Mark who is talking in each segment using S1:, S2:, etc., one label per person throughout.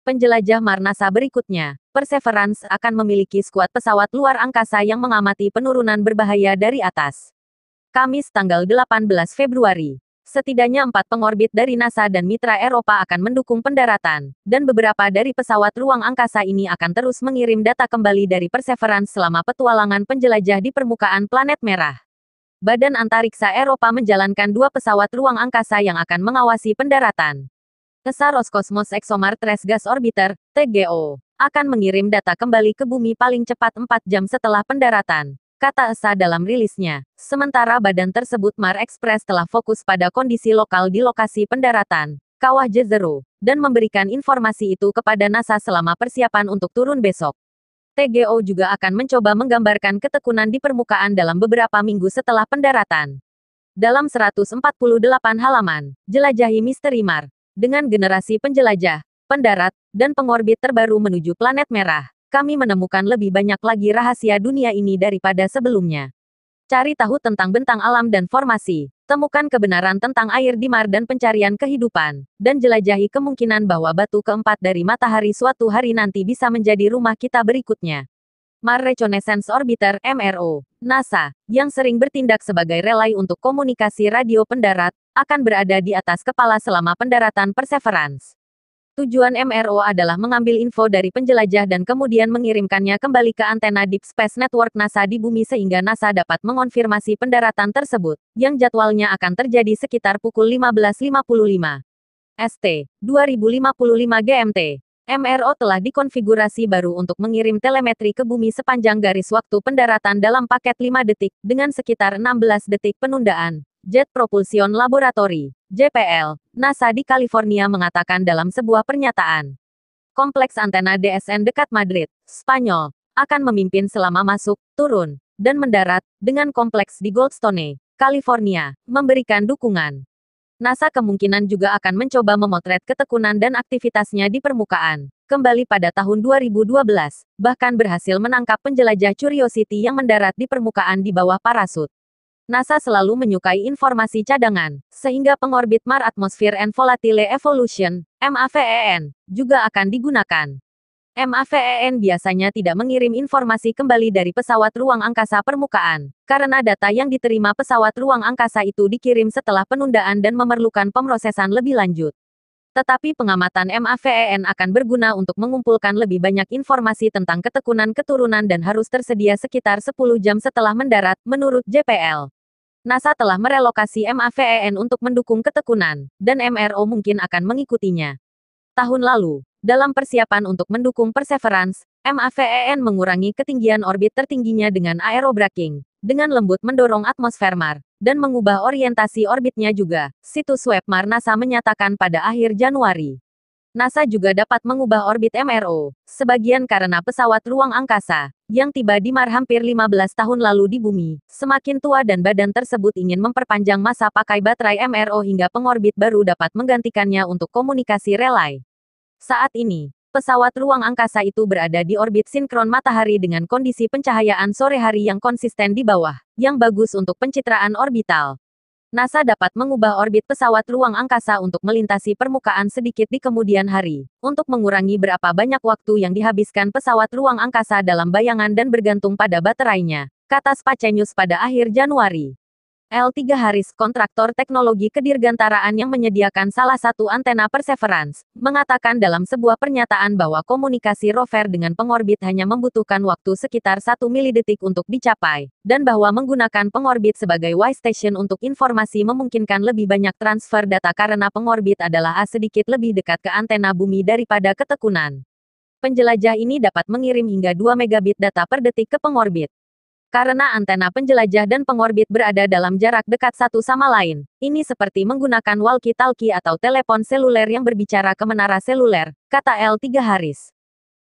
S1: Penjelajah Marnasa berikutnya, Perseverance akan memiliki skuad pesawat luar angkasa yang mengamati penurunan berbahaya dari atas. Kamis tanggal 18 Februari. Setidaknya 4 pengorbit dari NASA dan mitra Eropa akan mendukung pendaratan, dan beberapa dari pesawat ruang angkasa ini akan terus mengirim data kembali dari Perseverance selama petualangan penjelajah di permukaan planet merah. Badan Antariksa Eropa menjalankan 2 pesawat ruang angkasa yang akan mengawasi pendaratan. ESA Roscosmos ExoMars Trace Gas Orbiter, TGO, akan mengirim data kembali ke bumi paling cepat 4 jam setelah pendaratan, kata ESA dalam rilisnya. Sementara badan tersebut Mars Express telah fokus pada kondisi lokal di lokasi pendaratan, Kawah Jezero, dan memberikan informasi itu kepada NASA selama persiapan untuk turun besok. TGO juga akan mencoba menggambarkan ketekunan di permukaan dalam beberapa minggu setelah pendaratan. Dalam 148 halaman, jelajahi misteri Mars. Dengan generasi penjelajah, pendarat, dan pengorbit terbaru menuju planet merah, kami menemukan lebih banyak lagi rahasia dunia ini daripada sebelumnya. Cari tahu tentang bentang alam dan formasi, temukan kebenaran tentang air di Mars dan pencarian kehidupan, dan jelajahi kemungkinan bahwa batu keempat dari matahari suatu hari nanti bisa menjadi rumah kita berikutnya. Mars Reconnaissance Orbiter (MRO), NASA, yang sering bertindak sebagai relay untuk komunikasi radio pendarat, akan berada di atas kepala selama pendaratan Perseverance. Tujuan MRO adalah mengambil info dari penjelajah dan kemudian mengirimkannya kembali ke antena Deep Space Network NASA di bumi sehingga NASA dapat mengonfirmasi pendaratan tersebut, yang jadwalnya akan terjadi sekitar pukul 15.55 ST, 2055 GMT. MRO telah dikonfigurasi baru untuk mengirim telemetri ke bumi sepanjang garis waktu pendaratan dalam paket 5 detik, dengan sekitar 16 detik penundaan. Jet Propulsion Laboratory, JPL, NASA di California mengatakan dalam sebuah pernyataan. Kompleks antena DSN dekat Madrid, Spanyol, akan memimpin selama masuk, turun, dan mendarat, dengan kompleks di Goldstone, California, memberikan dukungan. NASA kemungkinan juga akan mencoba memotret ketekunan dan aktivitasnya di permukaan, kembali pada tahun 2012, bahkan berhasil menangkap penjelajah Curiosity yang mendarat di permukaan di bawah parasut. NASA selalu menyukai informasi cadangan, sehingga pengorbit Mars Atmosphere and Volatile Evolution, MAVEN, juga akan digunakan. MAVEN biasanya tidak mengirim informasi kembali dari pesawat ruang angkasa permukaan, karena data yang diterima pesawat ruang angkasa itu dikirim setelah penundaan dan memerlukan pemrosesan lebih lanjut. Tetapi pengamatan MAVEN akan berguna untuk mengumpulkan lebih banyak informasi tentang ketekunan keturunan dan harus tersedia sekitar 10 jam setelah mendarat, menurut JPL. NASA telah merelokasi MAVEN untuk mendukung ketekunan, dan MRO mungkin akan mengikutinya. Tahun lalu, dalam persiapan untuk mendukung Perseverance, MAVEN mengurangi ketinggian orbit tertingginya dengan aerobraking, dengan lembut mendorong atmosfer Mars, dan mengubah orientasi orbitnya juga, situs web Mars NASA menyatakan pada akhir Januari. NASA juga dapat mengubah orbit MRO, sebagian karena pesawat ruang angkasa, yang tiba di Mars hampir 15 tahun lalu di bumi, semakin tua dan badan tersebut ingin memperpanjang masa pakai baterai MRO hingga pengorbit baru dapat menggantikannya untuk komunikasi relay. Saat ini, pesawat ruang angkasa itu berada di orbit sinkron matahari dengan kondisi pencahayaan sore hari yang konsisten di bawah, yang bagus untuk pencitraan orbital. NASA dapat mengubah orbit pesawat ruang angkasa untuk melintasi permukaan sedikit di kemudian hari, untuk mengurangi berapa banyak waktu yang dihabiskan pesawat ruang angkasa dalam bayangan dan bergantung pada baterainya, kata Space News pada akhir Januari. L3 Harris, kontraktor teknologi kedirgantaraan yang menyediakan salah satu antena Perseverance, mengatakan dalam sebuah pernyataan bahwa komunikasi rover dengan pengorbit hanya membutuhkan waktu sekitar 1 milidetik untuk dicapai, dan bahwa menggunakan pengorbit sebagai Y station untuk informasi memungkinkan lebih banyak transfer data karena pengorbit adalah sedikit lebih dekat ke antena bumi daripada ketekunan. Penjelajah ini dapat mengirim hingga 2 megabit data per detik ke pengorbit. Karena antena penjelajah dan pengorbit berada dalam jarak dekat satu sama lain, ini seperti menggunakan walkie-talkie atau telepon seluler yang berbicara ke menara seluler, kata L3 Harris.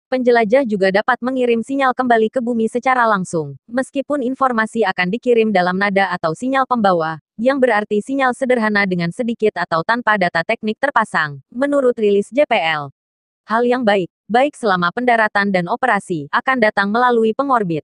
S1: Penjelajah juga dapat mengirim sinyal kembali ke bumi secara langsung, meskipun informasi akan dikirim dalam nada atau sinyal pembawa, yang berarti sinyal sederhana dengan sedikit atau tanpa data teknik terpasang, menurut rilis JPL. Hal yang baik selama pendaratan dan operasi, akan datang melalui pengorbit.